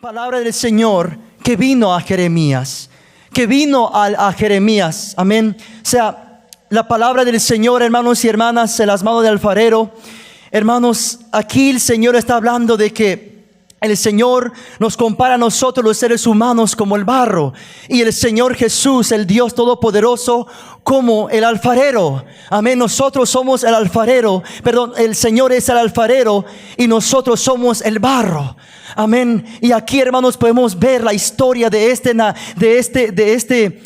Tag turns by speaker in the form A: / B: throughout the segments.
A: palabra del Señor que vino a Jeremías. Amén. O sea, la palabra del Señor, hermanos y hermanas, en las manos del alfarero. Hermanos, aquí el Señor está hablando de que el Señor nos compara a nosotros los seres humanos como el barro, y el Señor Jesús, el Dios Todopoderoso, como el alfarero. Amén. Nosotros somos el alfarero, el Señor es el alfarero y nosotros somos el barro. Amén. Y aquí, hermanos, podemos ver la historia de este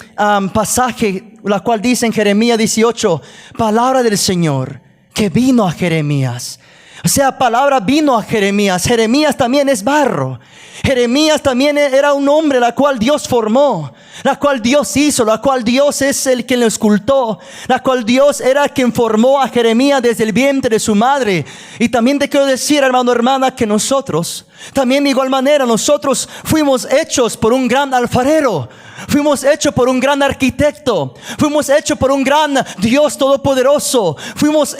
A: pasaje, la cual dice en Jeremías 18, palabra del Señor que vino a Jeremías. O sea, palabra vino a Jeremías. Jeremías también es barro. Jeremías también era un hombre la cual Dios formó, la cual Dios hizo, la cual Dios es el que lo escultó, la cual Dios era quien formó a Jeremías desde el vientre de su madre. Y también te quiero decir, hermano, hermana, que nosotros también de igual manera, nosotros fuimos hechos por un gran alfarero. Fuimos hechos por un gran arquitecto. Fuimos hechos por un gran Dios Todopoderoso. Fuimos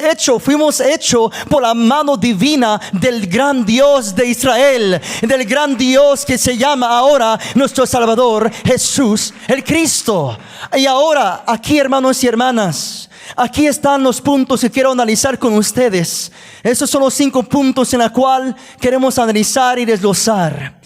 A: hechos por la mano divina del gran Dios de Israel, del gran Dios que se llama ahora nuestro Salvador, Jesús el Cristo. Y ahora, aquí, hermanos y hermanas, aquí están los puntos que quiero analizar con ustedes. Esos son los 5 puntos en los cuales queremos analizar y desglosar.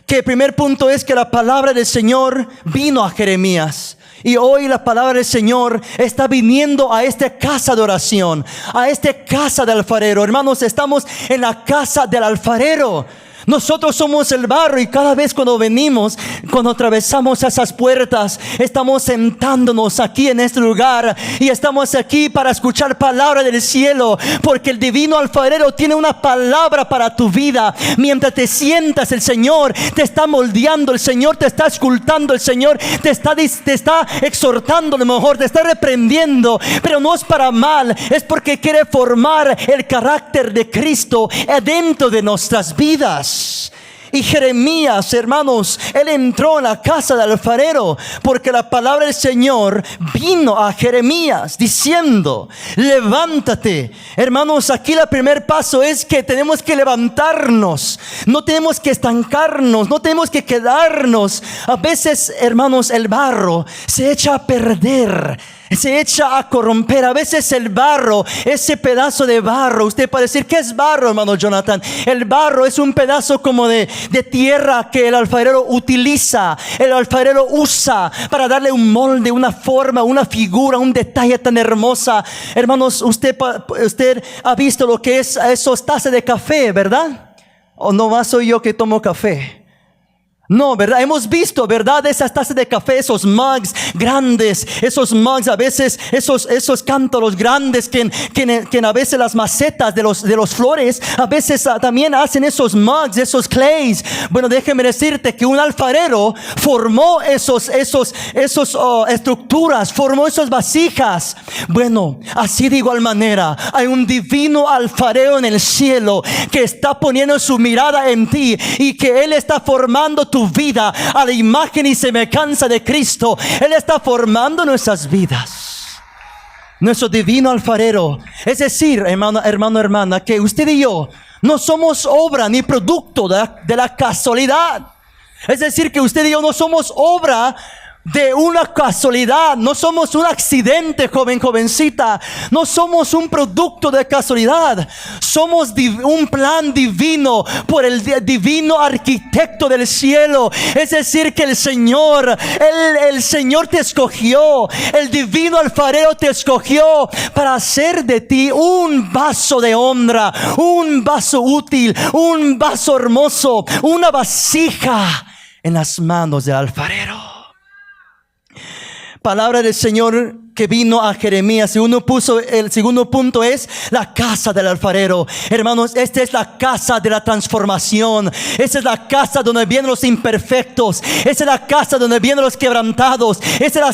A: Que el primer punto es que la palabra del Señor vino a Jeremías. Y hoy la palabra del Señor está viniendo a esta casa de oración, a esta casa del alfarero. Hermanos, estamos en la casa del alfarero. Nosotros somos el barro, y cada vez cuando venimos, cuando atravesamos esas puertas, estamos sentándonos aquí en este lugar, y estamos aquí para escuchar palabra del cielo, porque el divino alfarero tiene una palabra para tu vida. Mientras te sientas, el Señor te está moldeando, el Señor te está escultando, el Señor te está exhortando, a lo mejor te está reprendiendo, pero no es para mal, es porque quiere formar el carácter de Cristo dentro de nuestras vidas. Y Jeremías, hermanos, él entró en la casa del alfarero porque la palabra del Señor vino a Jeremías diciendo: levántate. Hermanos, aquí el primer paso es que tenemos que levantarnos. No tenemos que estancarnos, no tenemos que quedarnos. A veces, hermanos, el barro se echa a perder, se echa a corromper. A veces el barro, ese pedazo de barro, usted puede decir: ¿qué es barro, hermano Jonathan? El barro es un pedazo como de tierra que el alfarero utiliza, el alfarero usa para darle un molde, una forma, una figura, un detalle tan hermosa. Hermanos, usted ha visto lo que es esos tazas de café, ¿verdad? ¿O no más soy yo que tomo café? No, ¿verdad? Hemos visto, ¿verdad? Esas tazas de café, esos mugs grandes, esos mugs, a veces esos cántaros grandes que a veces las macetas de los flores, a veces también hacen esos mugs, esos clays. Bueno, déjeme decirte que un alfarero formó esos estructuras, formó esas vasijas. Bueno, así de igual manera, hay un divino alfarero en el cielo que está poniendo su mirada en ti, y que Él está formando tu vida a la imagen y semejanza de Cristo. Él está formando nuestras vidas, nuestro divino alfarero. Es decir, hermano, hermana, que usted y yo no somos obra ni producto de la casualidad. Es decir, que usted y yo no somos obra de una casualidad, no somos un accidente, jovencita, no somos un producto de casualidad. Somos un plan divino por el divino arquitecto del cielo. Es decir, que el Señor te escogió, el divino alfarero te escogió para hacer de ti un vaso de honra, un vaso útil, un vaso hermoso, una vasija en las manos del alfarero. Palabra del Señor que vino a Jeremías. El segundo punto es la casa del alfarero. Hermanos, esta es la casa de la transformación. Esta es la casa donde vienen los imperfectos. Esta es la casa donde vienen los quebrantados. Esta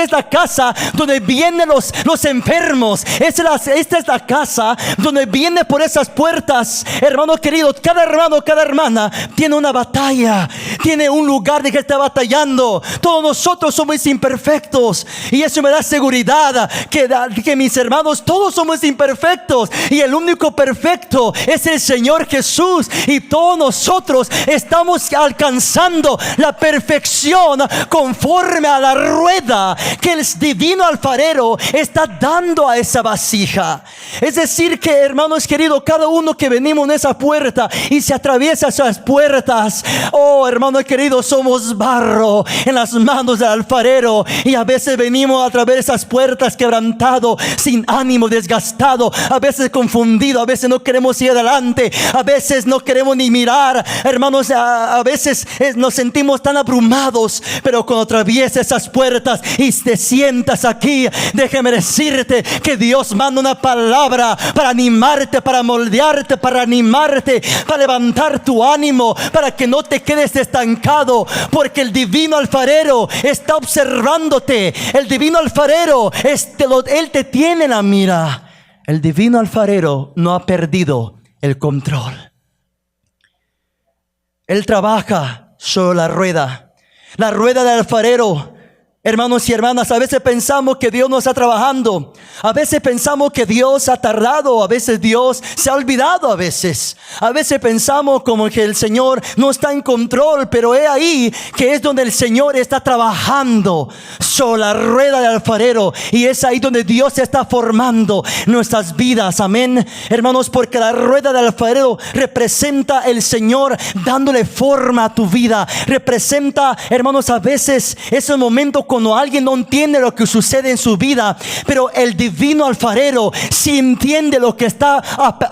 A: es la casa donde vienen los enfermos. Esta es la casa donde viene por esas puertas. Hermano querido, cada hermano, cada hermana tiene una batalla, tiene un lugar de que está batallando. Todos nosotros somos imperfectos, y eso me da seguridad seguridad que mis hermanos, todos somos imperfectos y el único perfecto es el Señor Jesús, y todos nosotros estamos alcanzando la perfección conforme a la rueda que el divino alfarero está dando a esa vasija. Es decir que, hermanos queridos, cada uno que venimos en esa puerta y se atraviesa esas puertas, oh hermanos queridos, somos barro en las manos del alfarero, y a veces venimos a través de esas puertas quebrantado, sin ánimo, desgastado, a veces confundido, a veces no queremos ir adelante, a veces no queremos ni mirar, hermanos, a veces nos sentimos tan abrumados. Pero cuando atraviesas esas puertas y te sientas aquí, déjame decirte que Dios manda una palabra para animarte, para moldearte, para animarte, para levantar tu ánimo, para que no te quedes estancado, porque el divino alfarero está observándote. El divino alfarero, Él te tiene en la mira. El divino alfarero no ha perdido el control. Él trabaja sobre la rueda del alfarero. Hermanos y hermanas, a veces pensamos que Dios no está trabajando, a veces pensamos que Dios ha tardado, a veces Dios se ha olvidado, a veces pensamos como que el Señor no está en control, pero es ahí que es donde el Señor está trabajando sobre la rueda del alfarero, y es ahí donde Dios está formando nuestras vidas, amén, hermanos, porque la rueda del alfarero representa el Señor dándole forma a tu vida, representa, hermanos, a veces esos momentos cuando alguien no entiende lo que sucede en su vida, pero el divino alfarero sí entiende lo que está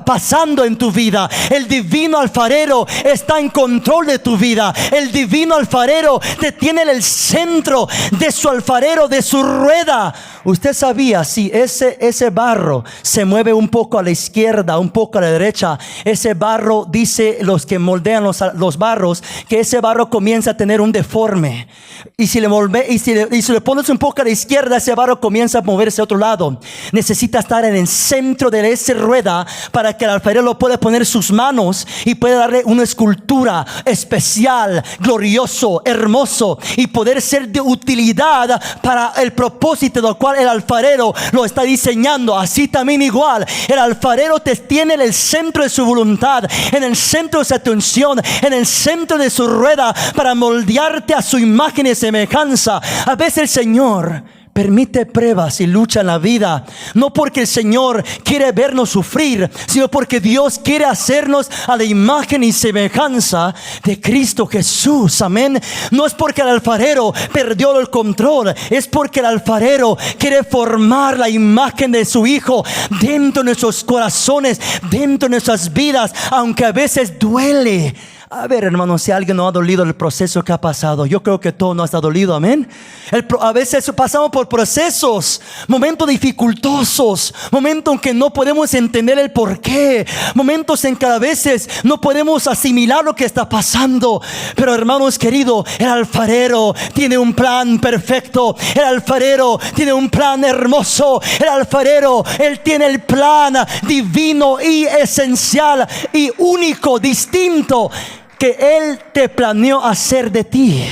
A: pasando en tu vida. El divino alfarero está en control de tu vida. El divino alfarero te tiene en el centro de su alfarero, de su rueda. Usted sabía, si ese barro se mueve un poco a la izquierda, un poco a la derecha, ese barro, dice los que moldean los barros, que ese barro comienza a tener un deforme. Y si le pones un poco a la izquierda, ese barro comienza a moverse a otro lado. Necesita estar en el centro de esa rueda para que el alfarero lo pueda poner sus manos y pueda darle una escultura especial, glorioso, hermoso, y poder ser de utilidad para el propósito del cual el alfarero lo está diseñando. Así también igual, el alfarero te tiene en el centro de su voluntad, en el centro de su atención, en el centro de su rueda, para moldearte a su imagen y semejanza. A veces el Señor permite pruebas y lucha en la vida, no porque el Señor quiere vernos sufrir, sino porque Dios quiere hacernos a la imagen y semejanza de Cristo Jesús, amén. No es porque el alfarero perdió el control, es porque el alfarero quiere formar la imagen de su Hijo dentro de nuestros corazones, dentro de nuestras vidas, aunque a veces duele. A ver, hermanos, si alguien no ha dolido el proceso que ha pasado, yo creo que todo nos ha dolido, amén. A veces pasamos por procesos, momentos dificultosos, momentos en que no podemos entender el porqué, momentos en que a veces no podemos asimilar lo que está pasando. Pero, hermanos queridos, el alfarero tiene un plan perfecto, el alfarero tiene un plan hermoso, el alfarero, Él tiene el plan divino y esencial y único, distinto, que Él te planeó hacer de ti.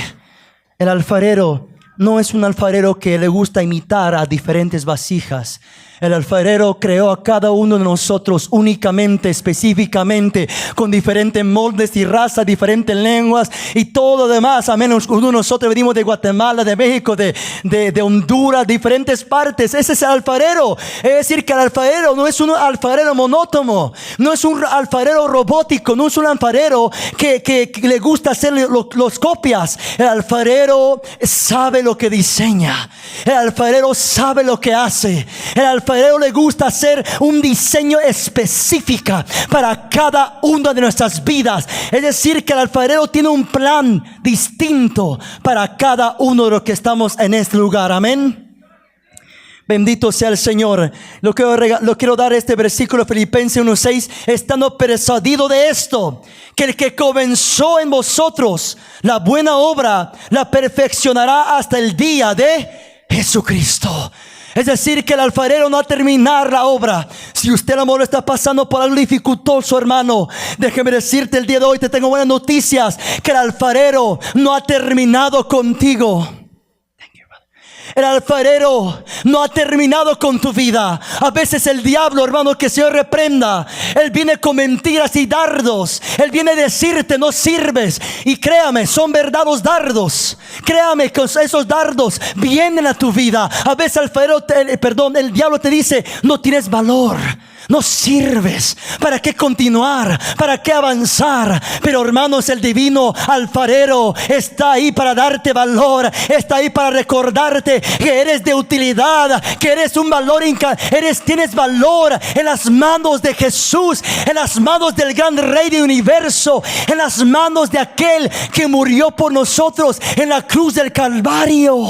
A: El alfarero no es un alfarero que le gusta imitar a diferentes vasijas. El alfarero creó a cada uno de nosotros únicamente, específicamente, con diferentes moldes y razas, diferentes lenguas y todo lo demás. Amén. Nosotros venimos de Guatemala, de México, de Honduras, diferentes partes. Ese es el alfarero. Es decir, que el alfarero no es un alfarero monótono, no es un alfarero robótico, no es un alfarero que le gusta hacer los copias. El alfarero sabe lo que diseña. El alfarero sabe lo que hace. El alfarero le gusta hacer un diseño específico para cada una de nuestras vidas. Es decir, que el alfarero tiene un plan distinto para cada uno de los que estamos en este lugar. Amén. Bendito sea el Señor. Lo quiero dar este versículo, Filipenses 1:6. Estando persuadido de esto, que el que comenzó en vosotros la buena obra, la perfeccionará hasta el día de Jesucristo. Es decir, que el alfarero no va a terminar la obra. Si usted, amor, está pasando por algo dificultoso, hermano, déjeme decirte el día de hoy, te tengo buenas noticias, que el alfarero no ha terminado contigo. El alfarero no ha terminado con tu vida. A veces el diablo, hermano, que el Señor reprenda, él viene con mentiras y dardos. Él viene a decirte no sirves. Y créame, son verdaderos dardos. Créame que esos dardos vienen a tu vida. A veces el diablo te dice no tienes valor, no sirves. ¿Para qué continuar? ¿Para qué avanzar? Pero hermanos, el divino alfarero está ahí para darte valor. Está ahí para recordarte que eres de utilidad, que eres un valor, tienes valor en las manos de Jesús, en las manos del gran Rey del universo, en las manos de aquel que murió por nosotros en la cruz del Calvario.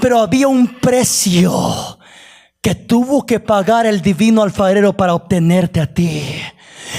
A: Pero había un precio que tuvo que pagar el divino alfarero para obtenerte a ti.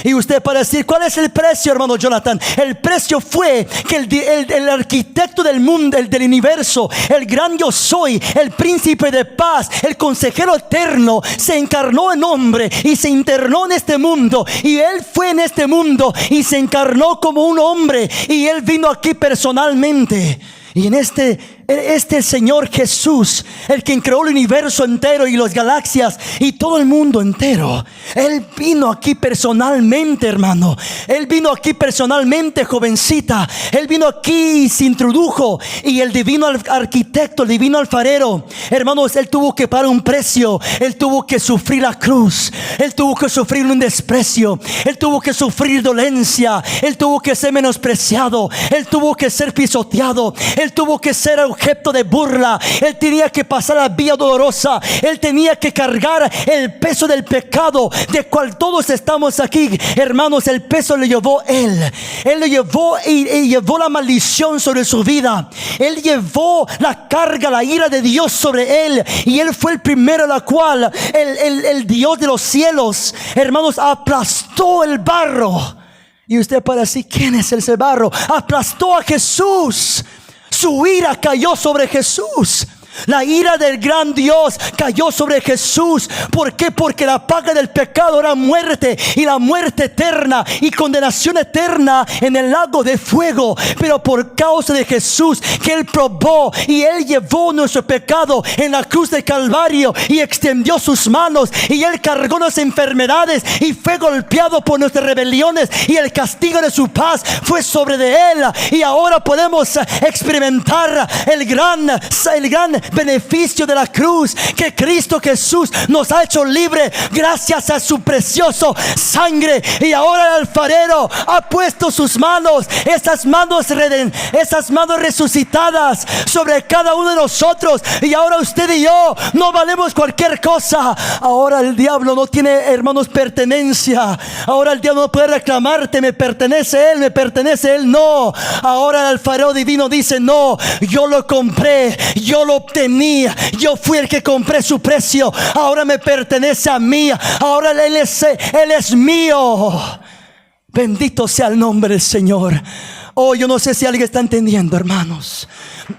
A: Y usted puede decir, ¿cuál es el precio, hermano Jonathan? El precio fue que el arquitecto del mundo, del universo, el gran yo soy, el príncipe de paz, el consejero eterno, se encarnó en hombre y se internó en este mundo. Y él fue en este mundo y se encarnó como un hombre. Y él vino aquí personalmente. Y en este Señor Jesús, el que creó el universo entero y las galaxias y todo el mundo entero, Él vino aquí personalmente, hermano. Él vino aquí personalmente, jovencita. Él vino aquí y se introdujo. Y el divino arquitecto, el divino alfarero, hermanos, Él tuvo que pagar un precio. Él tuvo que sufrir la cruz. Él tuvo que sufrir un desprecio. Él tuvo que sufrir dolencia. Él tuvo que ser menospreciado. Él tuvo que ser pisoteado. Él tuvo que ser objeto de burla. Él tenía que pasar la vía dolorosa. Él tenía que cargar el peso del pecado de cual todos estamos aquí, hermanos. El peso le llevó Él. Él le llevó y llevó la maldición sobre su vida. Él llevó la carga, la ira de Dios sobre Él. Y Él fue el primero, la cual el Dios de los cielos, hermanos, aplastó el barro. Y usted puede decir, ¿quién es ese barro? Aplastó a Jesús. Su ira cayó sobre Jesús. La ira del gran Dios cayó sobre Jesús. ¿Por qué? Porque la paga del pecado era muerte, y la muerte eterna y condenación eterna en el lago de fuego. Pero por causa de Jesús, que Él probó y Él llevó nuestro pecado en la cruz del Calvario y extendió sus manos, y Él cargó nuestras enfermedades y fue golpeado por nuestras rebeliones, y el castigo de su paz fue sobre de Él. Y ahora podemos experimentar el gran beneficio de la cruz, que Cristo Jesús nos ha hecho libre gracias a su precioso sangre. Y ahora el alfarero ha puesto sus manos, esas manos resucitadas sobre cada uno de nosotros. Y ahora usted y yo no valemos cualquier cosa. Ahora el diablo no tiene, hermanos, pertenencia. Ahora el diablo no puede reclamarte, me pertenece él, me pertenece él. No, ahora el alfarero divino dice, no, yo lo compré, yo lo obtenía, yo fui el que compré su precio. Ahora me pertenece a mí. Ahora él es mío. Bendito sea el nombre del Señor. Oh, yo no sé si alguien está entendiendo, hermanos.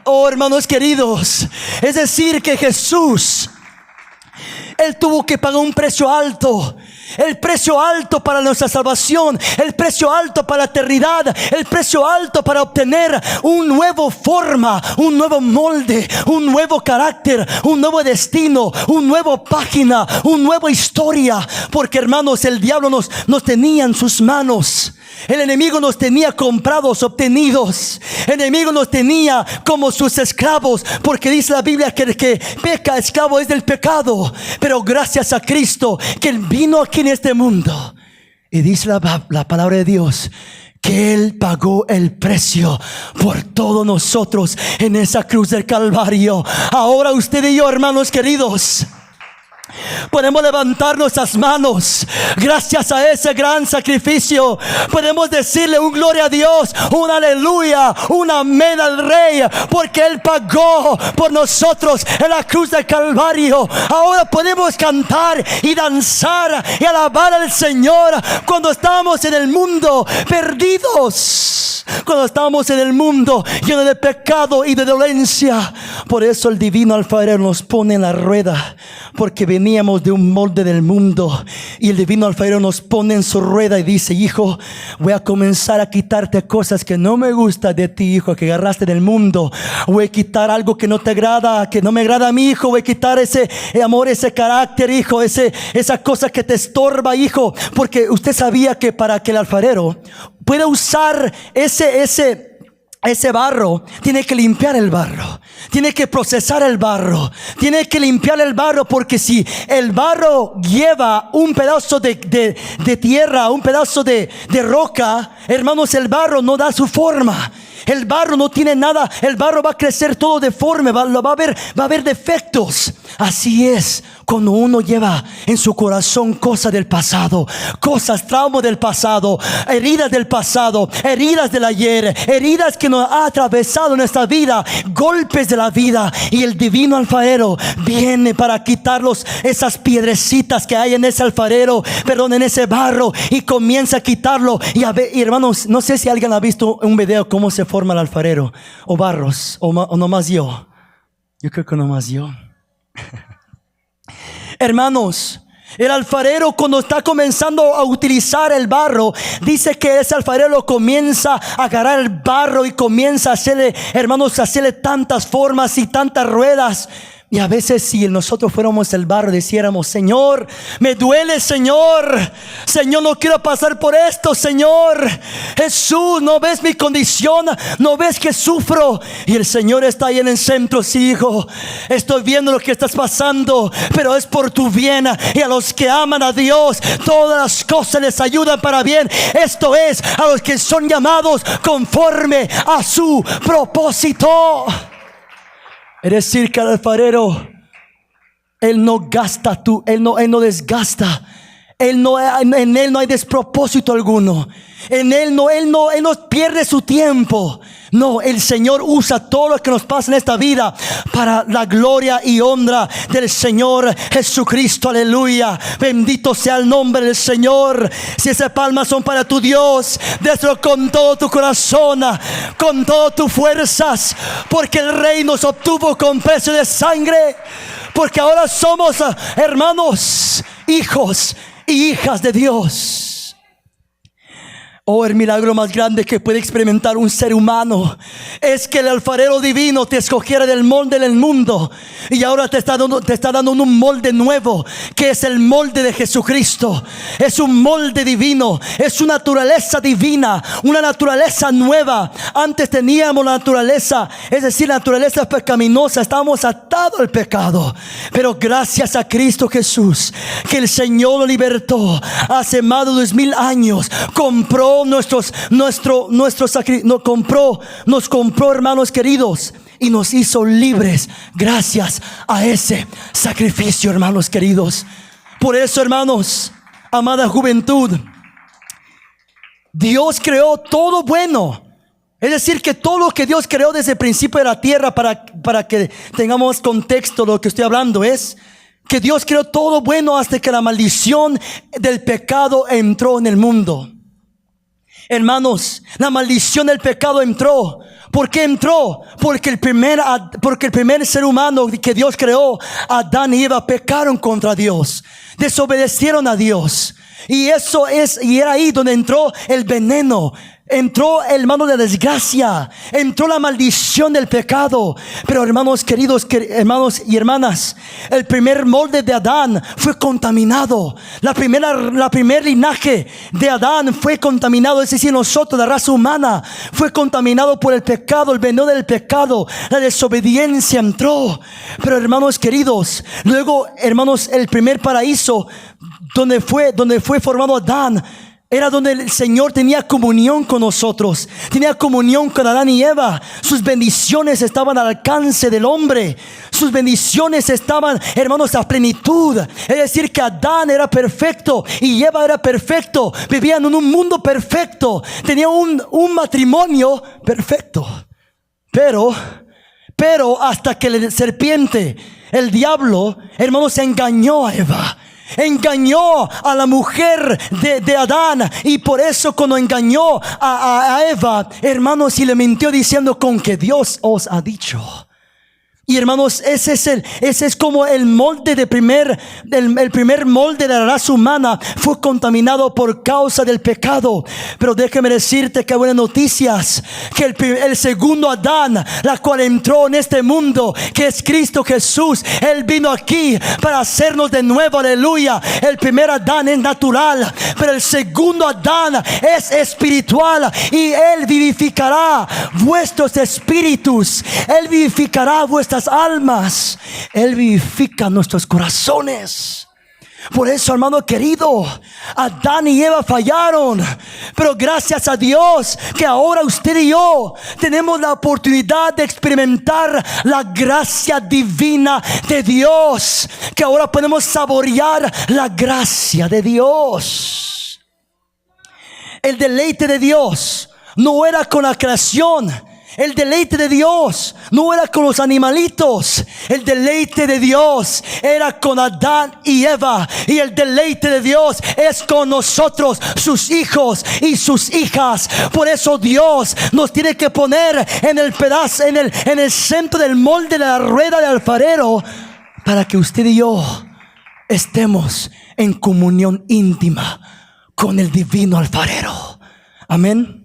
A: Oh, hermanos queridos, es decir que Jesús, Él tuvo que pagar un precio alto. El precio alto para nuestra salvación, el precio alto para la eternidad, el precio alto para obtener un nuevo forma, un nuevo molde, un nuevo carácter, un nuevo destino, un nuevo página, un nueva historia. Porque, hermanos, el diablo nos tenía en sus manos. El enemigo nos tenía comprados, obtenidos. El enemigo nos tenía como sus esclavos, porque dice la Biblia que el que peca, esclavo es del pecado. Pero gracias a Cristo, que Él vino aquí en este mundo, y dice la palabra de Dios, que Él pagó el precio por todos nosotros en esa cruz del Calvario. Ahora usted y yo, hermanos queridos, podemos levantar nuestras manos gracias a ese gran sacrificio. Podemos decirle un gloria a Dios, un aleluya, un amén al Rey, porque Él pagó por nosotros en la cruz del Calvario. Ahora podemos cantar y danzar y alabar al Señor cuando estamos en el mundo perdidos, cuando estamos en el mundo lleno de pecado y de dolencia. Por eso el divino alfarero nos pone en la rueda, porque veníamos de un molde del mundo, y el divino alfarero nos pone en su rueda y dice: hijo, voy a comenzar a quitarte cosas que no me gusta de ti, hijo, que agarraste del mundo. Voy a quitar algo que no te agrada, que no me agrada a mi hijo. Voy a quitar ese amor, ese carácter, hijo, esa cosa que te estorba, hijo. Porque usted sabía que para que el alfarero pueda usar ese barro, tiene que limpiar el barro, tiene que procesar el barro, tiene que limpiar el barro, porque si el barro lleva un pedazo de tierra, un pedazo de roca, hermanos, el barro no da su forma. El barro no tiene nada, el barro va a crecer todo deforme, va a haber defectos. Así es cuando uno lleva en su corazón cosas del pasado, cosas, traumas del pasado, heridas del pasado, heridas del ayer, heridas que nos ha atravesado nuestra vida, golpes de la vida. Y el divino alfarero viene para quitarlos, esas piedrecitas que hay en ese alfarero, perdón, en ese barro, y comienza a quitarlo. Y hermanos, no sé si alguien ha visto un video cómo se forma el alfarero, o barros, o nomás yo. Yo creo que nomás yo. Hermanos, el alfarero, cuando está comenzando a utilizar el barro, dice que ese alfarero comienza a agarrar el barro y comienza a hacerle, hermanos, a hacerle tantas formas y tantas ruedas. Y a veces, si nosotros fuéramos el barro, dijéramos: Señor, me duele, Señor, no quiero pasar por esto, Señor. Jesús, no ves mi condición, no ves que sufro. Y el Señor está ahí en el centro: sí, hijo, estoy viendo lo que estás pasando, pero es por tu bien. Y a los que aman a Dios, todas las cosas les ayudan para bien. Esto es, a los que son llamados conforme a su propósito. Es decir, que el alfarero, él no gasta, él no desgasta, en él no hay despropósito alguno. En él no pierde su tiempo. No, el Señor usa todo lo que nos pasa en esta vida para la gloria y honra del Señor Jesucristo. Aleluya. Bendito sea el nombre del Señor. Si esas palmas son para tu Dios, déselo con todo tu corazón, con todas tus fuerzas, porque el Rey nos obtuvo con precio de sangre. Porque ahora somos, hermanos, hijos y hijas de Dios. Oh, el milagro más grande que puede experimentar un ser humano es que el alfarero divino te escogiera del molde del mundo, y ahora te está dando un molde nuevo, que es el molde de Jesucristo. Es un molde divino, es una naturaleza divina, una naturaleza nueva. Antes teníamos la naturaleza, es decir, la naturaleza pecaminosa, estábamos atados al pecado. Pero gracias a Cristo Jesús, que el Señor lo libertó hace más de 2000 años, nos compró, hermanos queridos, y nos hizo libres gracias a ese sacrificio, hermanos queridos. Por eso, hermanos, amada juventud, Dios creó todo bueno. Es decir, que todo lo que Dios creó desde el principio de la tierra, para que tengamos contexto de lo que estoy hablando, es que Dios creó todo bueno hasta que la maldición del pecado entró en el mundo. Hermanos, la maldición del pecado entró. ¿Por qué entró? Porque el primer ser humano que Dios creó, Adán y Eva, pecaron contra Dios, desobedecieron a Dios. Y era ahí donde entró el veneno. Entró, hermano, de desgracia, entró la maldición del pecado. Pero, hermanos queridos, hermanos y hermanas, el primer molde de Adán fue contaminado. La primer linaje de Adán fue contaminado. Es decir, nosotros, la raza humana, fue contaminado por el pecado, el veneno del pecado. La desobediencia entró. Pero, hermanos queridos, luego, hermanos, el primer paraíso donde fue formado Adán, era donde el Señor tenía comunión con nosotros, tenía comunión con Adán y Eva. Sus bendiciones estaban al alcance del hombre. Sus bendiciones estaban, hermanos, a plenitud. Es decir, que Adán era perfecto y Eva era perfecto. Vivían en un mundo perfecto. Tenían un matrimonio perfecto. Pero hasta que la serpiente, el diablo, hermanos, engañó a Eva. Engañó a la mujer de Adán. Y por eso, cuando engañó a Eva, hermanos, y le mintió diciendo: con que Dios os ha dicho. Y hermanos, ese es como el molde el primer molde de la raza humana fue contaminado por causa del pecado. Pero déjame decirte que buenas noticias, que el segundo Adán, la cual entró en este mundo, que es Cristo Jesús, Él vino aquí para hacernos de nuevo, aleluya. El primer Adán es natural, pero el segundo Adán es espiritual, y Él vivificará vuestros espíritus, Él vivificará vuestras almas, Él vivifica nuestros corazones. Por eso, hermano querido, Adán y Eva fallaron, pero gracias a Dios que ahora usted y yo tenemos la oportunidad de experimentar la gracia divina de Dios, que ahora podemos saborear la gracia de Dios. El deleite de Dios no era con la creación. El deleite de Dios no era con los animalitos. El deleite de Dios era con Adán y Eva. Y el deleite de Dios es con nosotros, sus hijos y sus hijas. Por eso Dios nos tiene que poner en el pedazo, en el centro del molde de la rueda del alfarero, para que usted y yo estemos en comunión íntima con el divino alfarero. Amén.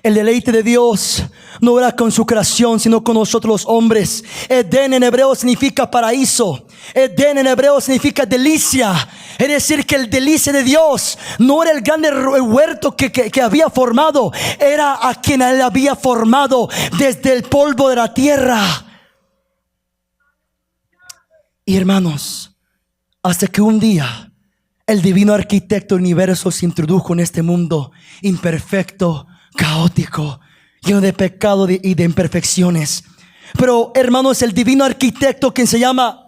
A: El deleite de Dios no era con su creación, sino con nosotros los hombres. Edén en hebreo significa paraíso. Edén en hebreo significa delicia. Es decir, que el delicia de Dios no era el grande huerto que había formado, era a quien Él había formado desde el polvo de la tierra. Y hermanos, hasta que un día el divino arquitecto del universo se introdujo en este mundo imperfecto, caótico, lleno de pecado y de imperfecciones. Pero hermanos, el divino arquitecto, quien se llama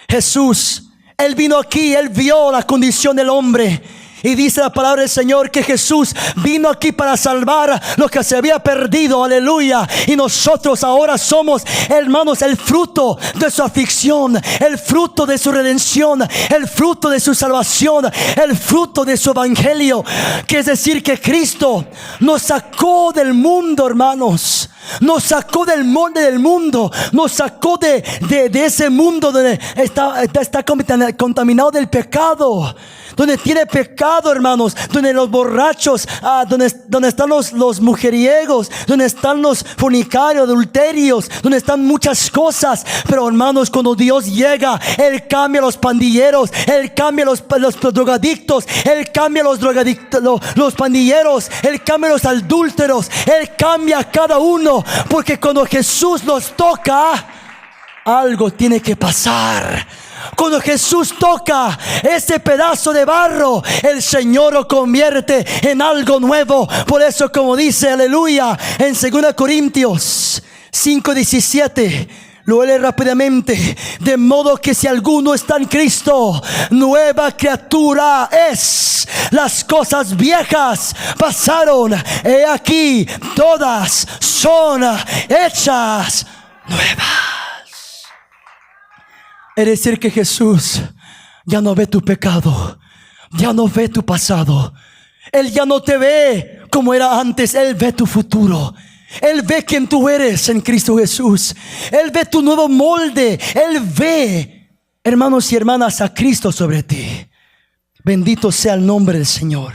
A: Jesús, Él vino aquí, Él vio la condición del hombre. Y dice la palabra del Señor que Jesús vino aquí para salvar lo que se había perdido, aleluya. Y nosotros ahora somos, hermanos, el fruto de su aflicción, el fruto de su redención, el fruto de su salvación, el fruto de su evangelio. Que es decir, que Cristo nos sacó del mundo, hermanos. Nos sacó del molde del mundo. Nos sacó de ese mundo donde está contaminado del pecado, donde tiene pecado, hermanos, donde los borrachos, donde están los mujeriegos, donde están los fornicarios, adulterios, donde están muchas cosas. Pero hermanos, cuando Dios llega, Él cambia a los pandilleros, Él cambia a los drogadictos, Él cambia a los pandilleros, Él cambia a los adúlteros, Él cambia a cada uno. Porque cuando Jesús nos toca, algo tiene que pasar. Cuando Jesús toca ese pedazo de barro, el Señor lo convierte en algo nuevo. Por eso, como dice, aleluya, en 2 Corintios 5:17, lo lee rápidamente: de modo que si alguno está en Cristo, nueva criatura es. Las cosas viejas pasaron, he aquí, todas son hechas nuevas. Es decir, que Jesús ya no ve tu pecado, ya no ve tu pasado. Él ya no te ve como era antes, Él ve tu futuro. Él ve quién tú eres en Cristo Jesús. Él ve tu nuevo molde. Él ve, hermanos y hermanas, a Cristo sobre ti. Bendito sea el nombre del Señor.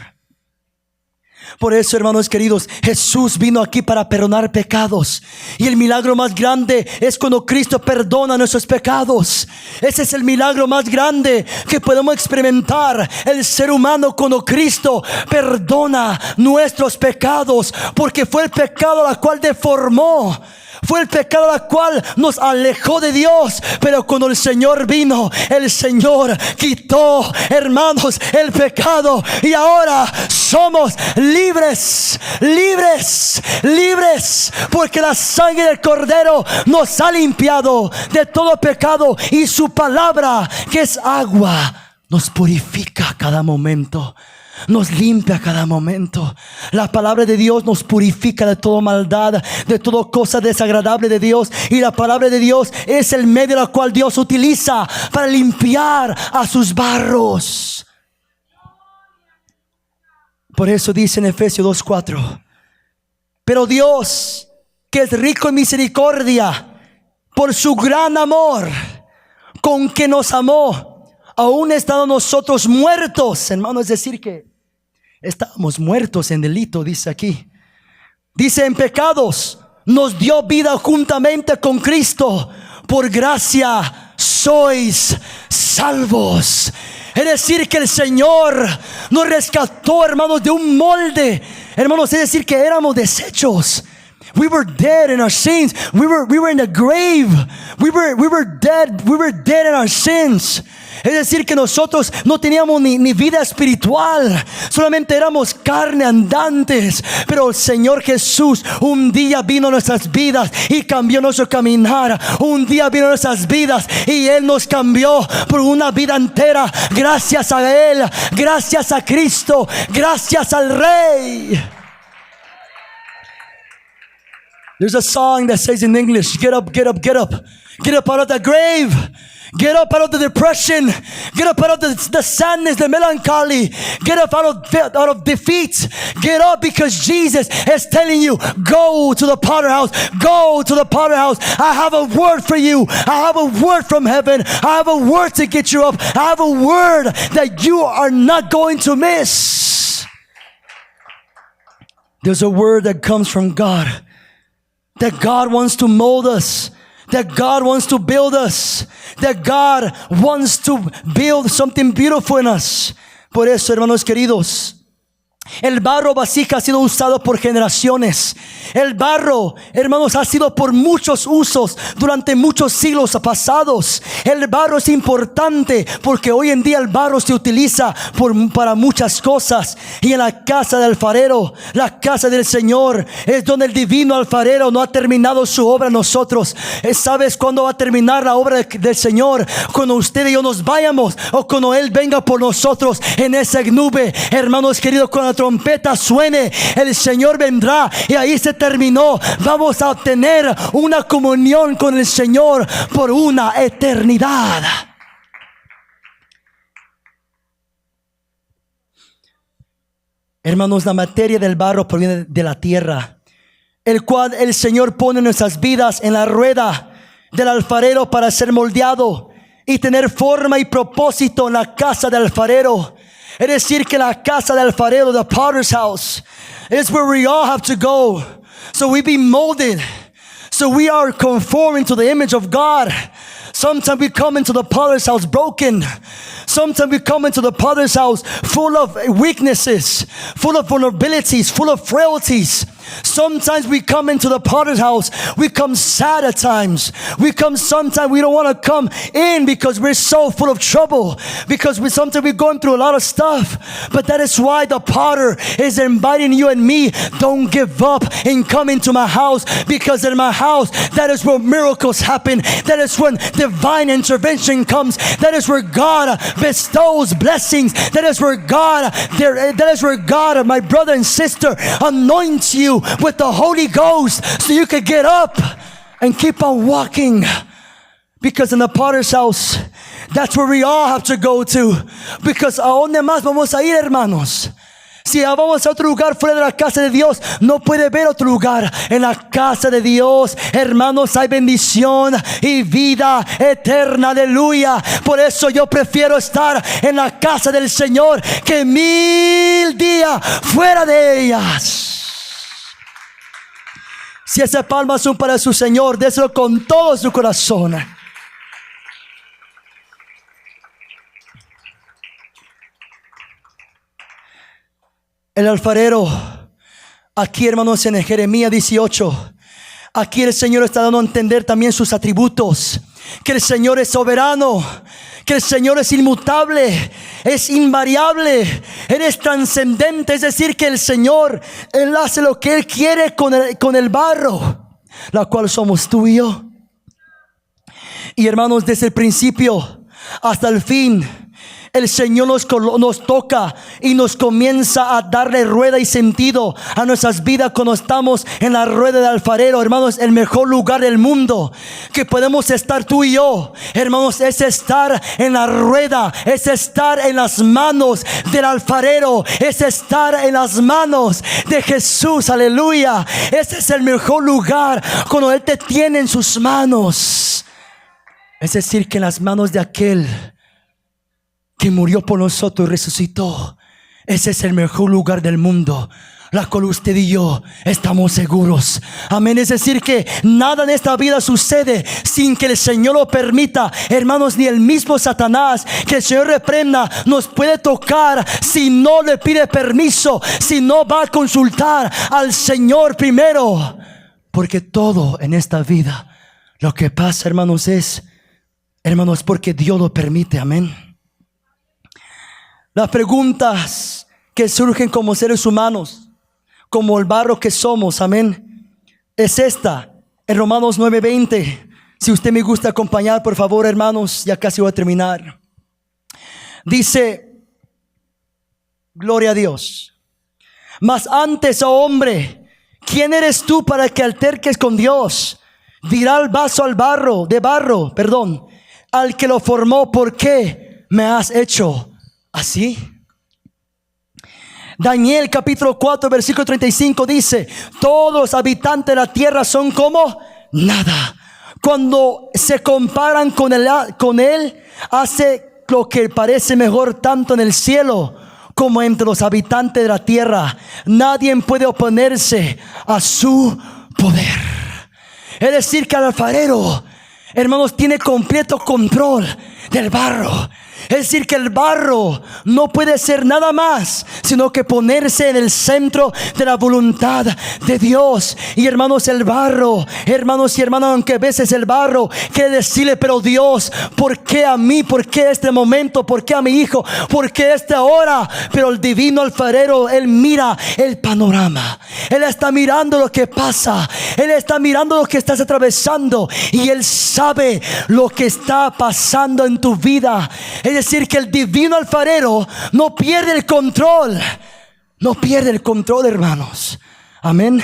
A: Por eso, hermanos queridos, Jesús vino aquí para perdonar pecados. Y el milagro más grande es cuando Cristo perdona nuestros pecados. Ese es el milagro más grande que podemos experimentar, el ser humano, cuando Cristo perdona nuestros pecados. Porque fue el pecado la cual deformó, fue el pecado la cual nos alejó de Dios. Pero cuando el Señor vino, el Señor quitó, hermanos, el pecado. Y ahora somos libres, libres, libres. Porque la sangre del Cordero nos ha limpiado de todo pecado. Y su palabra, que es agua, nos purifica a cada momento, nos limpia a cada momento. La palabra de Dios nos purifica de toda maldad, de toda cosa desagradable de Dios. Y la palabra de Dios es el medio al cual Dios utiliza para limpiar a sus barros. Por eso dice en Efesios 2:4: pero Dios, que es rico en misericordia, por su gran amor con que nos amó, aún estando nosotros muertos, hermano, es decir que estábamos muertos en delito, dice aquí. Dice en pecados, nos dio vida juntamente con Cristo. Por gracia sois salvos. Es decir que el Señor nos rescató, hermanos, de un molde. Hermanos, es decir que éramos desechos. We were dead in our sins. We were in the grave. We were dead. We were dead in our sins. Es decir que nosotros no teníamos ni vida espiritual, solamente éramos carne andantes. Pero el Señor Jesús un día vino a nuestras vidas y cambió nuestro caminar. Un día vino a nuestras vidas y Él nos cambió por una vida entera. Gracias a Él, gracias a Cristo, gracias al Rey. There's a song that says in English, get up, get up, get up. Get up out of the grave. Get up out of the depression. Get up out of the sadness, the melancholy. Get up out of defeat. Get up because Jesus is telling you, go to the potter house. Go to the potter house. I have a word for you. I have a word from heaven. I have a word to get you up. I have a word that you are not going to miss. There's a word that comes from God. That God wants to mold us. That God wants to build us. That God wants to build something beautiful in us. Por eso, hermanos queridos, el barro vasija ha sido usado por generaciones. El barro, hermanos, ha sido por muchos usos durante muchos siglos pasados. El barro es importante porque hoy en día el barro se utiliza para muchas cosas. Y en la casa del alfarero, la casa del Señor, es donde el divino alfarero no ha terminado su obra en nosotros. ¿Sabes cuándo va a terminar la obra del Señor? Cuando usted y yo nos vayamos, o cuando Él venga por nosotros en esa nube. Hermanos queridos, cuando la trompeta suene, el Señor vendrá y ahí se terminó. Vamos a obtener una comunión con el Señor por una eternidad. Hermanos, la materia del barro proviene de la tierra, el cual el Señor pone nuestras vidas en la rueda del alfarero para ser moldeado y tener forma y propósito en la casa del alfarero. Es decir que la casa del alfarero, the potter's house, is where we all have to go. So we be molded. So we are conforming to the image of God. Sometimes we come into the potter's house broken. Sometimes we come into the potter's house full of weaknesses, full of vulnerabilities, full of frailties. Sometimes we come into the potter's house, we come sad at times. Sometimes we don't want to come in because we're so full of trouble. Because sometimes we're going through a lot of stuff. But that is why the potter is inviting you and me. Don't give up and come into my house. Because in my house, that is where miracles happen. That is when divine intervention comes. That is where God bestows blessings. That is where God, my brother and sister, anoints you with the Holy Ghost so you can get up and keep on walking. Because in the potter's house, that's where we all have to go to. Because ¿a dónde más vamos a ir, hermanos? Si vamos a otro lugar fuera de la casa de Dios, no puede ver otro lugar. En la casa de Dios, hermanos, hay bendición y vida eterna. Aleluya. Por eso yo prefiero estar en la casa del Señor que 1000 días fuera de ellas. Si esas palmas son para su Señor, déselo con todo su corazón. El alfarero, aquí, hermanos, en Jeremías 18, aquí el Señor está dando a entender también sus atributos. Que el Señor es soberano, que el Señor es inmutable, es invariable, Él es trascendente. Es decir, que el Señor, Él hace lo que Él quiere con el barro, la cual somos tú y yo. Y hermanos, desde el principio hasta el fin, el Señor nos toca y nos comienza a darle rueda y sentido a nuestras vidas cuando estamos en la rueda del alfarero. Hermanos, el mejor lugar del mundo que podemos estar tú y yo, hermanos, es estar en la rueda, es estar en las manos del alfarero, es estar en las manos de Jesús. Aleluya. Ese es el mejor lugar, cuando Él te tiene en sus manos. Es decir, que en las manos de aquel que murió por nosotros y resucitó. Ese es el mejor lugar del mundo, la cual usted y yo estamos seguros. Amén. Es decir, que nada en esta vida sucede sin que el Señor lo permita. Hermanos, ni el mismo Satanás, que el Señor reprenda, nos puede tocar si no le pide permiso, si no va a consultar al Señor primero. Porque todo en esta vida, lo que pasa, hermanos, es, hermanos, porque Dios lo permite. Amén. Las preguntas que surgen como seres humanos, como el barro que somos, amén, es esta, en Romanos 9:20. Si usted me gusta acompañar, por favor, hermanos, ya casi voy a terminar. Dice, gloria a Dios. Mas antes, oh hombre, ¿quién eres tú para que alterques con Dios? Dirá el vaso al barro, al que lo formó, ¿por qué me has hecho así? Daniel capítulo 4 versículo 35 dice, todos los habitantes de la tierra son como nada cuando se comparan con él. Hace lo que parece mejor tanto en el cielo como entre los habitantes de la tierra. Nadie puede oponerse a su poder. Es decir, que el alfarero, hermanos, tiene completo control del barro. Es decir, que el barro no puede ser nada más sino que ponerse en el centro de la voluntad de Dios. Y hermanos, el barro, hermanos y hermanas, aunque a veces el barro quiere decirle, pero Dios, ¿por qué a mí? ¿Por qué este momento? ¿Por qué a mi hijo? ¿Por qué esta hora? Pero el divino alfarero, Él mira el panorama. Él está mirando lo que pasa. Él está mirando lo que estás atravesando. Y Él sabe lo que está pasando en tu vida. Es decir, que el divino alfarero no pierde el control. No pierde el control, hermanos. Amén.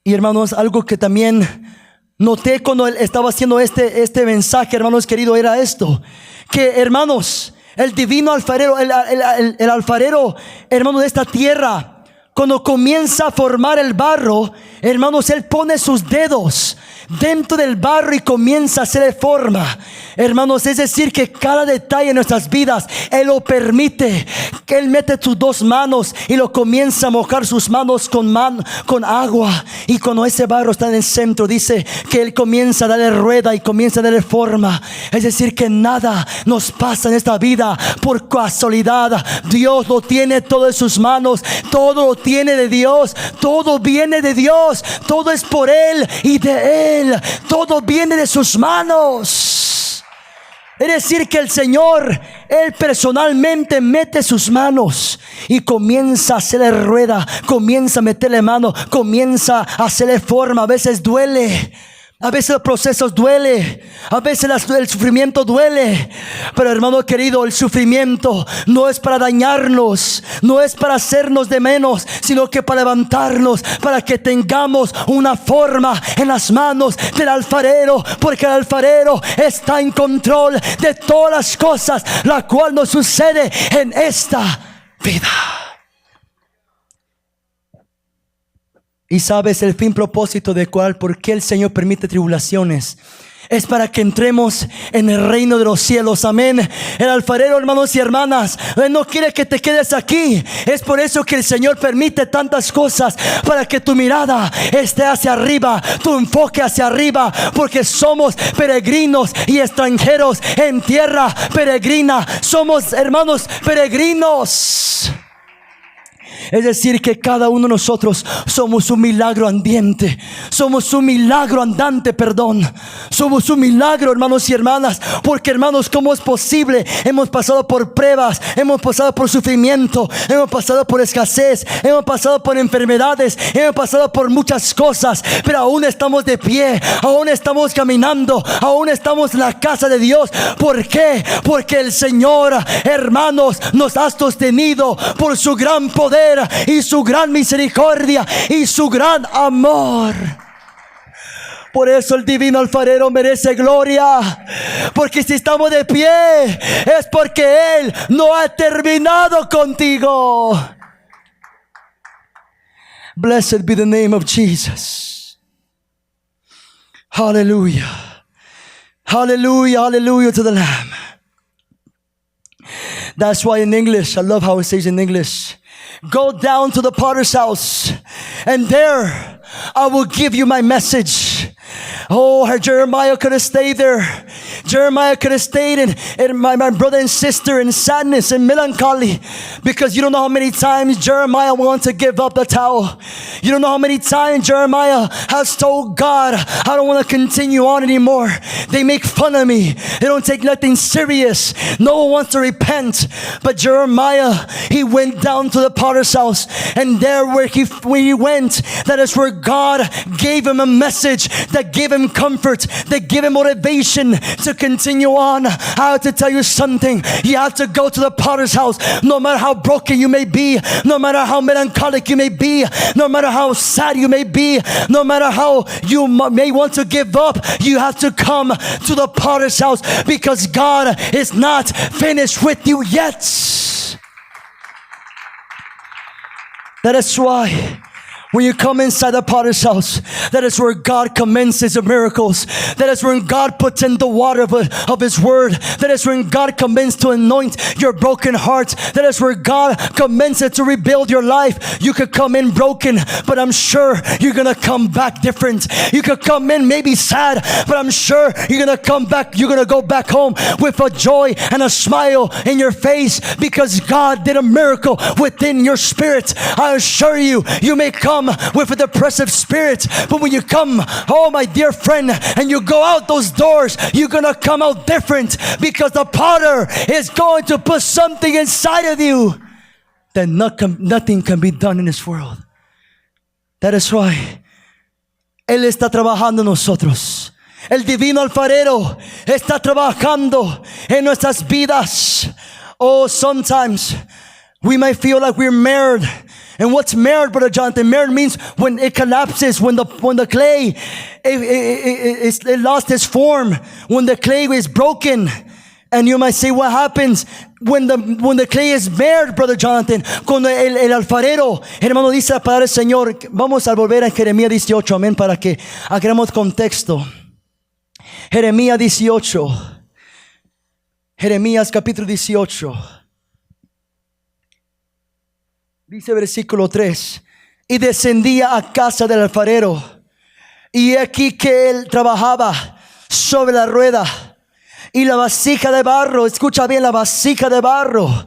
A: Y hermanos, algo que también noté cuando él estaba haciendo este mensaje, hermanos queridos, era esto. Que hermanos, el divino alfarero, el alfarero, hermanos, de esta tierra, cuando comienza a formar el barro, hermanos, Él pone sus dedos dentro del barro y comienza a hacerle forma. Hermanos, es decir, que cada detalle en nuestras vidas Él lo permite. Que Él mete sus dos manos y lo comienza a mojar sus manos con agua. Y cuando ese barro está en el centro, dice que Él comienza a darle rueda y comienza a darle forma. Es decir, que nada nos pasa en esta vida por casualidad. Dios lo tiene todo en sus manos. Todo lo tiene de Dios. Todo viene de Dios. Todo es por Él y de Él. Todo viene de sus manos. Es decir, que el Señor, Él personalmente mete sus manos y comienza a hacerle rueda, comienza a meterle mano, comienza a hacerle forma. A veces duele, a veces los procesos duele, a veces el sufrimiento duele. Pero hermano querido, el sufrimiento no es para dañarnos, no es para hacernos de menos, sino que para levantarnos, para que tengamos una forma en las manos del alfarero. Porque el alfarero está en control de todas las cosas, la cual nos sucede en esta vida. Y sabes el fin propósito de por qué el Señor permite tribulaciones. Es para que entremos en el reino de los cielos. Amén. El alfarero, hermanos y hermanas, Él no quiere que te quedes aquí. Es por eso que el Señor permite tantas cosas, para que tu mirada esté hacia arriba, tu enfoque hacia arriba. Porque somos peregrinos y extranjeros en tierra peregrina. Somos, hermanos, peregrinos. Es decir, que cada uno de nosotros somos un milagro andante. Somos un milagro andante, perdón. Somos un milagro, hermanos y hermanas. Porque, hermanos, ¿cómo es posible? Hemos pasado por pruebas, hemos pasado por sufrimiento, hemos pasado por escasez, hemos pasado por enfermedades, hemos pasado por muchas cosas, pero aún estamos de pie, aún estamos caminando, aún estamos en la casa de Dios. ¿Por qué? Porque el Señor, hermanos, nos ha sostenido por su gran poder y su gran misericordia y su gran amor. Por eso el divino alfarero merece gloria, porque si estamos de pie es porque Él no ha terminado contigo. Blessed be the name of Jesus. Hallelujah. Hallelujah, hallelujah to the Lamb. That's why in English, I love how it says in English, go down to the potter's house, and there I will give you my message. Oh, Jeremiah could have stayed there. Jeremiah could have stayed and my brother and sister in sadness and melancholy, because you don't know how many times Jeremiah wants to give up the towel. You don't know how many times Jeremiah has told God, I don't want to continue on anymore. They make fun of me. They don't take nothing serious. No one wants to repent. But Jeremiah, he went down to the potter's house, and there where he went, that is where God gave him a message that gave him comfort, that gave him motivation to continue on. I have to tell you something. You have to go to the potter's house. No matter how broken you may be, no matter how melancholic you may be, no matter how sad you may be, no matter how you may want to give up, you have to come to the potter's house, because God is not finished with you yet. That is why when you come inside the potter's house, that is where God commences the miracles. That is when God puts in the water of His word. That is when God commences to anoint your broken heart. That is where God commences to rebuild your life. You could come in broken, but I'm sure you're going to come back different. You could come in maybe sad, but I'm sure you're going to come back. You're going to go back home with a joy and a smile in your face, because God did a miracle within your spirit. I assure you, you may come with a depressive spirit, but when you come, oh my dear friend, and you go out those doors, you're gonna come out different, because the potter is going to put something inside of you that nothing can be done in this world. That is why Él está trabajando en nosotros. El divino alfarero está trabajando en nuestras vidas. Oh, sometimes we might feel like we're marred. And what's marred, Brother Jonathan? Marred means when it collapses, when the clay it lost its form, when the clay is broken. And you might say, what happens when the clay is marred, Brother Jonathan? Cuando el alfarero, hermano, dice la palabra del Señor. Vamos a volver a Jeremías 18, amén, para que hagamos contexto. Jeremías 18. Jeremías capítulo 18. Dice versículo 3, y descendía a casa del alfarero, y aquí que él trabajaba sobre la rueda, y la vasija de barro, escucha bien, la vasija de barro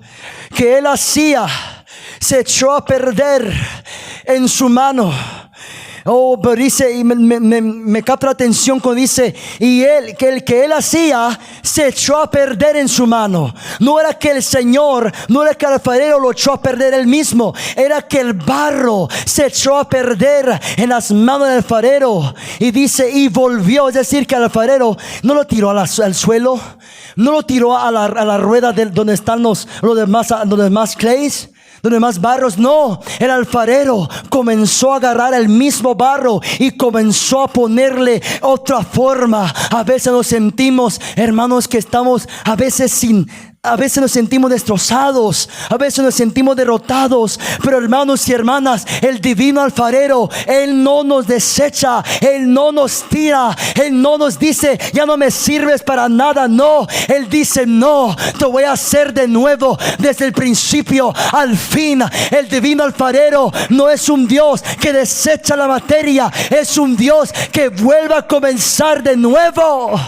A: que él hacía se echó a perder en su mano. Oh, pero dice, y me capta la atención cuando dice, y el que él hacía se echó a perder en su mano. No era que el Señor, no era que el alfarero lo echó a perder él mismo, era que el barro se echó a perder en las manos del alfarero. Y dice, y volvió, es decir, que el alfarero no lo tiró al suelo, no lo tiró a la rueda donde están los demás clays, donde más barros. No, el alfarero comenzó a agarrar el mismo barro y comenzó a ponerle otra forma. A veces nos sentimos, hermanos, que estamos a veces nos sentimos destrozados, a veces nos sentimos derrotados, pero hermanos y hermanas, el divino alfarero, Él no nos desecha, Él no nos tira, Él no nos dice, ya no me sirves para nada. No, Él dice, no, te voy a hacer de nuevo desde el principio al fin. El divino alfarero no es un Dios que desecha la materia, es un Dios que vuelve a comenzar de nuevo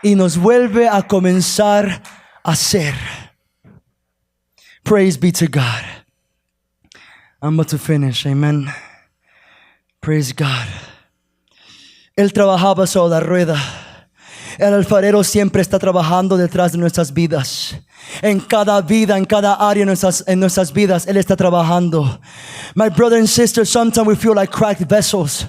A: y nos vuelve a comenzar hacer. Praise be to God. I'm about to finish. Amen. Praise God. Él trabajaba sobre la rueda. El alfarero siempre está trabajando detrás de nuestras vidas. En cada vida, en cada área en nuestras vidas, Él está trabajando. My brother and sister, sometimes we feel like cracked vessels.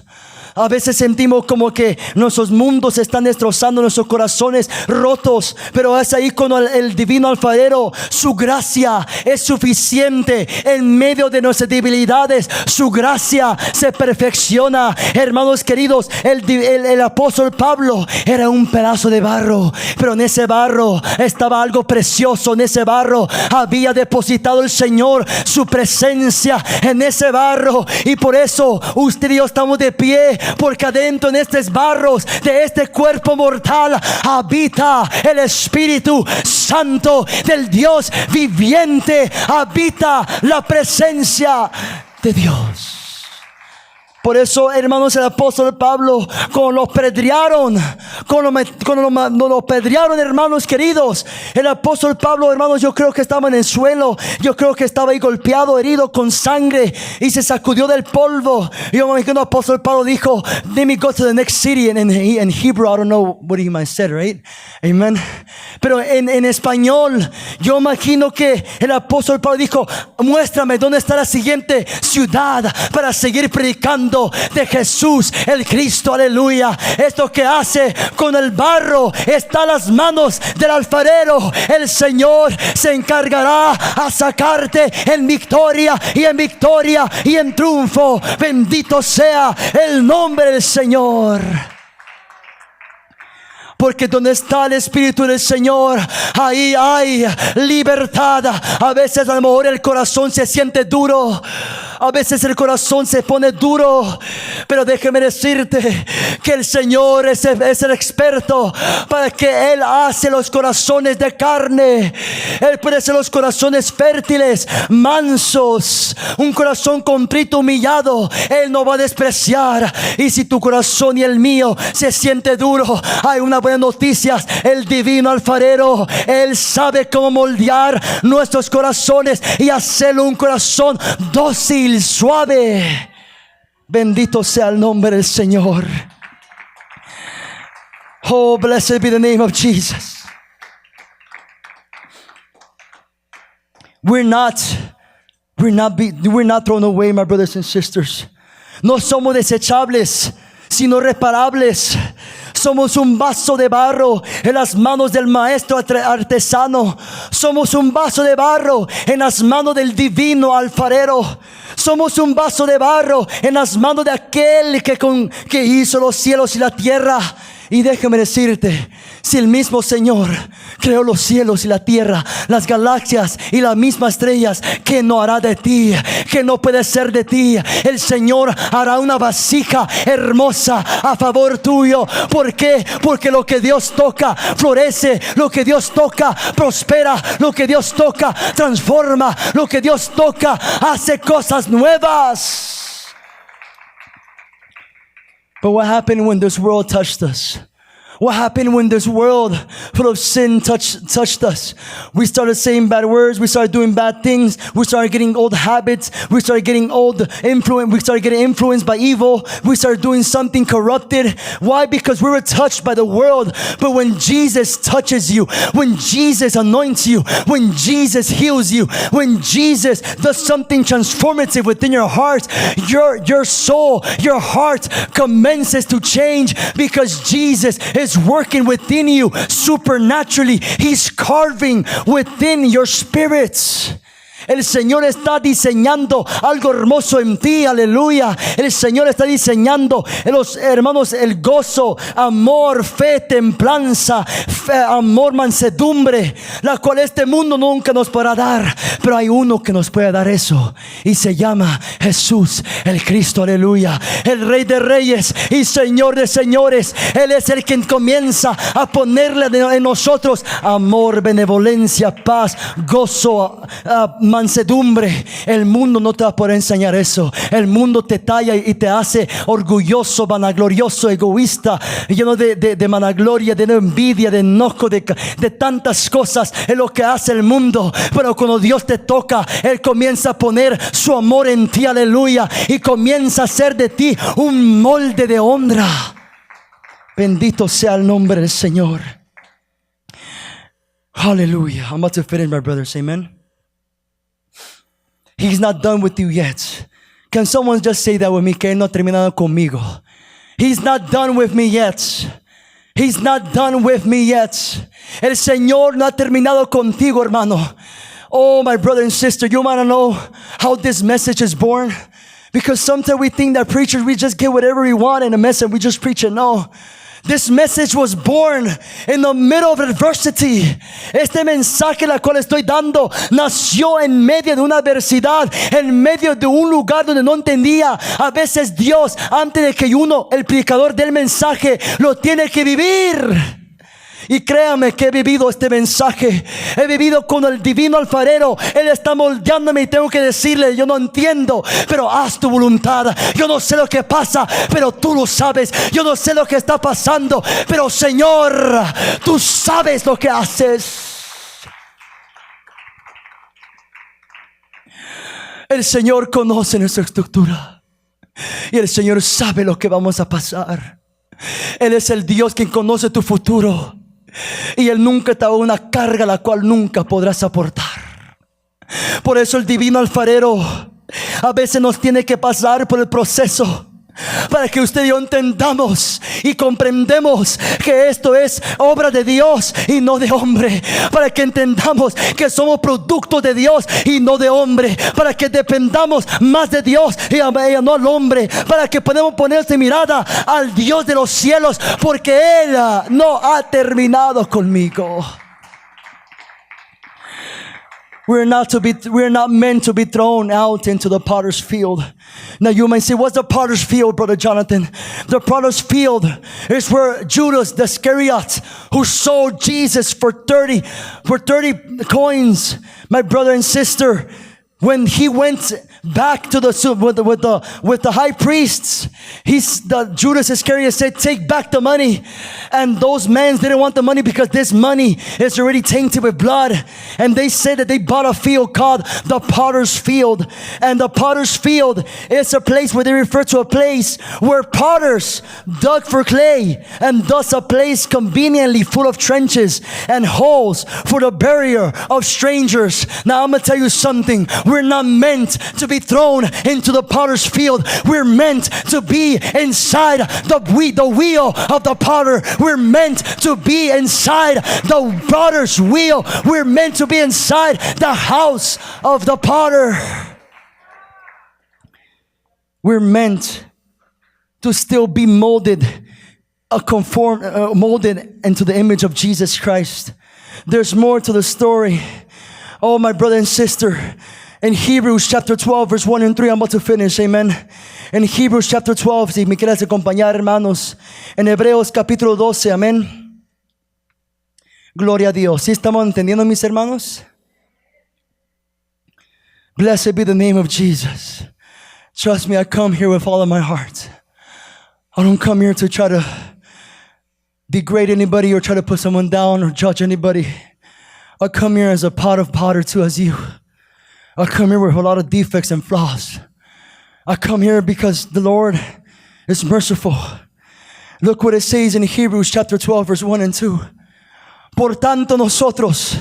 A: A veces sentimos como que nuestros mundos están destrozando, nuestros corazones rotos. Pero es ahí cuando el divino alfarero, su gracia es suficiente en medio de nuestras debilidades. Su gracia se perfecciona. Hermanos queridos, el apóstol Pablo era un pedazo de barro, pero en ese barro estaba algo precioso. En ese barro había depositado el Señor su presencia en ese barro. Y por eso usted y yo estamos de pie, porque adentro en estos barros de este cuerpo mortal habita el Espíritu Santo del Dios viviente. Habita la presencia de Dios. Por eso, hermanos, el apóstol Pablo, cuando lo apedrearon, hermanos queridos, el apóstol Pablo, hermanos, yo creo que estaba en el suelo. Yo creo que estaba ahí golpeado, herido con sangre, y se sacudió del polvo. Y yo me imagino el apóstol Pablo dijo, let me go to the next city. In Hebrew, I don't know what he might said, right? Amen. Pero en español, yo imagino que el apóstol Pablo dijo, muéstrame dónde está la siguiente ciudad para seguir predicando de Jesús el Cristo. Aleluya. Esto que hace con el barro está en las manos del alfarero. El Señor se encargará a sacarte en victoria y en triunfo. Bendito sea el nombre del Señor. Porque donde está el Espíritu del Señor, ahí hay libertad. A veces a lo mejor el corazón se siente duro. A veces el corazón se pone duro. Pero déjeme decirte que el Señor es el experto, para que Él hace los corazones de carne. Él puede hacer los corazones fértiles, mansos. Un corazón contrito, humillado, Él no va a despreciar. Y si tu corazón y el mío se siente duro, hay una buena noticias. El divino alfarero, Él sabe cómo moldear nuestros corazones y hacerlo un corazón dócil, suave. Bendito sea el nombre del Señor. Oh, blessed be the name of Jesus. We're not thrown away, my brothers and sisters. No somos desechables, sino reparables. Somos un vaso de barro en las manos del maestro artesano. Somos un vaso de barro en las manos del divino alfarero. Somos un vaso de barro en las manos de aquel que hizo los cielos y la tierra. Y déjame decirte, si el mismo Señor creó los cielos y la tierra, las galaxias y las mismas estrellas, ¿qué no hará de ti? ¿Qué no puede ser de ti? El Señor hará una vasija hermosa a favor tuyo. ¿Por qué? Porque lo que Dios toca florece, lo que Dios toca prospera, lo que Dios toca transforma, lo que Dios toca hace cosas nuevas. But what happened when this world touched us? What happened when this world full of sin touched us? We started saying bad words. We started doing bad things. We started getting old habits. We started getting We started getting influenced by evil. We started doing something corrupted. Why? Because we were touched by the world. But when Jesus touches you, when Jesus anoints you, when Jesus heals you, when Jesus does something transformative within your heart, your soul, your heart commences to change, because Jesus is working within you supernaturally. He's carving within your spirits. El Señor está diseñando algo hermoso en ti, aleluya. El Señor está diseñando, los hermanos, el gozo, amor, fe, templanza, amor, mansedumbre, la cual este mundo nunca nos podrá dar. Pero hay uno que nos puede dar eso, y se llama Jesús el Cristo, aleluya. El Rey de Reyes y Señor de Señores. Él es el quien comienza a ponerle en nosotros amor, benevolencia, paz, gozo, mansedumbre. El mundo no te va a poder enseñar eso. El mundo te talla y te hace orgulloso, vanaglorioso, egoísta, lleno de vanagloria, de envidia, de enojo, de tantas cosas. Es lo que hace el mundo. Pero cuando Dios te toca, Él comienza a poner su amor en ti, aleluya, y comienza a hacer de ti un molde de honra. Bendito sea el nombre del Señor. Hallelujah. I'm about to finish, my brothers. Amen. He's not done with you yet. Can someone just say that with me? Que Él no ha terminado conmigo. He's not done with me yet. He's not done with me yet. El Señor no ha terminado contigo, hermano. Oh, my brother and sister, you want to know how this message is born? Because sometimes we think that preachers, we just get whatever we want in a message and we just preach it. No. This message was born in the middle of adversity. Este mensaje la cual estoy dando nació en medio de una adversidad, en medio de un lugar donde no entendía. A veces Dios, antes de que uno, el predicador del mensaje, lo tiene que vivir. Y créame que he vivido este mensaje. He vivido con el divino alfarero. Él está moldeándome y tengo que decirle: yo no entiendo, pero haz tu voluntad. Yo no sé lo que pasa, pero tú lo sabes. Yo no sé lo que está pasando, pero Señor, tú sabes lo que haces. El Señor conoce nuestra estructura y el Señor sabe lo que vamos a pasar. Él es el Dios quien conoce tu futuro. Y Él nunca te da una carga la cual nunca podrás soportar. Por eso el divino alfarero a veces nos tiene que pasar por el proceso, para que usted y yo entendamos y comprendemos que esto es obra de Dios y no de hombre. Para que entendamos que somos productos de Dios y no de hombre. Para que dependamos más de Dios y no al hombre. Para que podamos ponerse mirada al Dios de los cielos, porque Él no ha terminado conmigo. We're not meant to be thrown out into the potter's field. Now you might say, what's the potter's field, Brother Jonathan? The potter's field is where Judas the Iscariot, who sold Jesus for 30 coins, my brother and sister, when he went back to with the high priests, Judas Iscariot said, take back the money. And those men didn't want the money because this money is already tainted with blood. And they said that they bought a field called the potter's field. And the potter's field is a place where they refer to a place where potters dug for clay, and thus a place conveniently full of trenches and holes for the burial of strangers. Now I'm going to tell you something. We're not meant to be thrown into the potter's field. We're meant to be inside the wheel of the potter. We're meant to be inside the potter's wheel. We're meant to be inside the house of the potter. We're meant to still be molded into the image of Jesus Christ. There's more to the story. Oh, my brother and sister, in Hebrews chapter 12, verse 1 and 3, I'm about to finish, amen. En Hebrews chapter 12, si me quieres acompañar, hermanos. En Hebreos capítulo 12, amén. Gloria a Dios. ¿Sí estamos entendiendo, mis hermanos? Blessed be the name of Jesus. Trust me, I come here with all of my heart. I don't come here to try to degrade anybody or try to put someone down or judge anybody. I come here as a potter too, as you. I come here with a lot of defects and flaws. I come here because the Lord is merciful. Look what it says in Hebrews chapter 12, verse 1 and 2. Por tanto nosotros,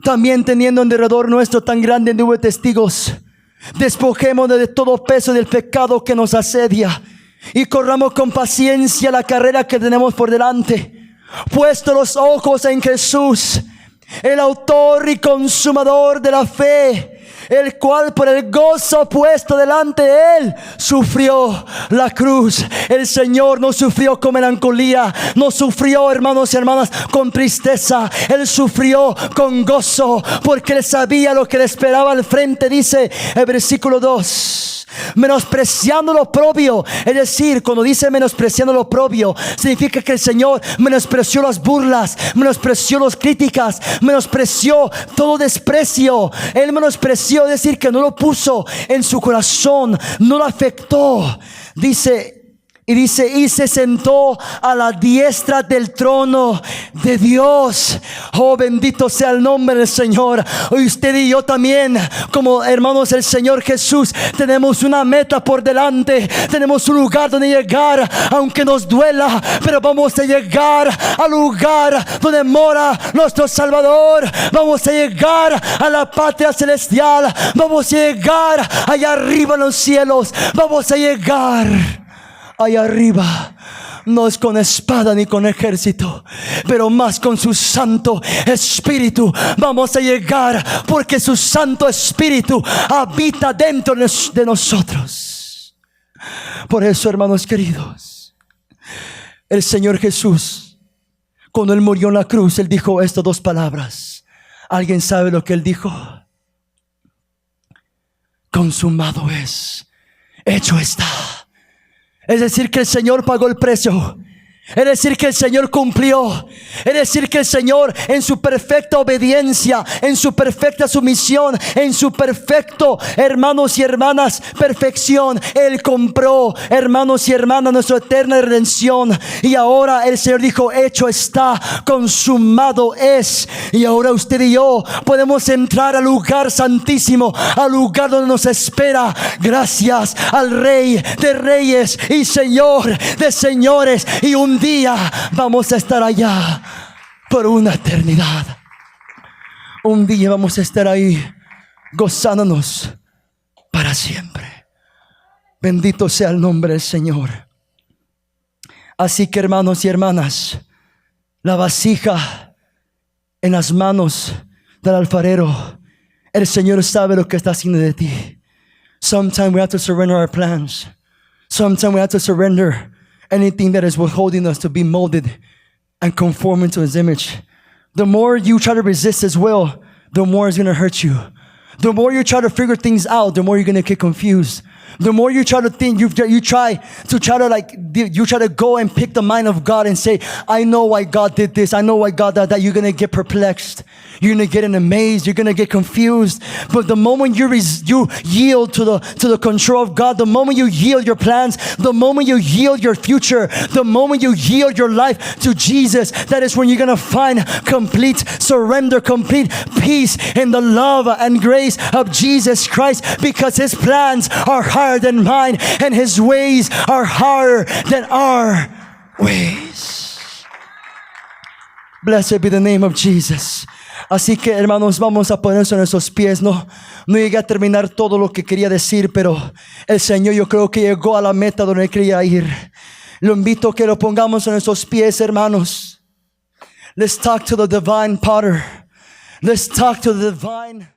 A: también teniendo en derredor nuestro tan grande nube de testigos, despojémonos de todo peso del pecado que nos asedia y corramos con paciencia la carrera que tenemos por delante, puesto los ojos en Jesús, el autor y consumador de la fe, el cual por el gozo puesto delante de Él sufrió la cruz. El Señor no sufrió con melancolía, no sufrió, hermanos y hermanas, con tristeza. Él sufrió con gozo, porque Él sabía lo que le esperaba al frente. Dice el versículo 2: menospreciando lo propio. Es decir, cuando dice menospreciando lo propio, significa que el Señor menospreció las burlas, menospreció las críticas, menospreció todo desprecio. Él menospreció, es decir, que no lo puso en su corazón, no lo afectó. Dice, y se sentó a la diestra del trono de Dios. Oh, bendito sea el nombre del Señor. Hoy usted y yo también, como hermanos del Señor Jesús, tenemos una meta por delante. Tenemos un lugar donde llegar, aunque nos duela, pero vamos a llegar al lugar donde mora nuestro Salvador. Vamos a llegar a la patria celestial. Vamos a llegar allá arriba en los cielos. Vamos a llegar allá arriba, no es con espada ni con ejército, pero más con su Santo Espíritu. Vamos a llegar porque su Santo Espíritu habita dentro de nosotros. Por eso, hermanos queridos, el Señor Jesús, cuando Él murió en la cruz, Él dijo estas dos palabras. ¿Alguien sabe lo que Él dijo? Consumado es, hecho está. Es decir, que el Señor pagó el precio. Es decir, que el Señor cumplió. Es decir, que el Señor, en su perfecta obediencia, en su perfecta sumisión, en su perfecto, hermanos y hermanas, perfección, Él compró, hermanos y hermanas, nuestra eterna redención. Y ahora el Señor dijo, hecho está, consumado es. Y ahora usted y yo podemos entrar al lugar santísimo, al lugar donde nos espera, gracias al Rey de Reyes y Señor de Señores. Y un día vamos a estar allá por una eternidad. Un día vamos a estar ahí gozándonos para siempre. Bendito sea el nombre del Señor. Así que, hermanos y hermanas, la vasija en las manos del alfarero, el Señor sabe lo que está haciendo de ti. Sometimes we have to surrender our plans. Sometimes we have to surrender anything that is withholding us to be molded and conform into His image. The more you try to resist His will, the more it's going to hurt you. The more you try to figure things out, the more you're going to get confused. The more you try to think, you try to go and pick the mind of God and say, I know why God did this. I know why God did that. You're going to get perplexed. You're going to get in a maze. You're going to get confused. But the moment you yield to the control of God, the moment you yield your plans, the moment you yield your future, the moment you yield your life to Jesus, that is when you're going to find complete surrender, complete peace in the love and grace of Jesus Christ, because His plans are higher than mine and His ways are higher than our ways. Blessed be the name of Jesus. Así que, hermanos, vamos a ponernos en nuestros pies. No llegué a terminar todo lo que quería decir, pero el Señor, yo creo que llegó a la meta donde quería ir. Lo invito a que lo pongamos en nuestros pies, hermanos. Let's talk to the divine potter. Let's talk to the divine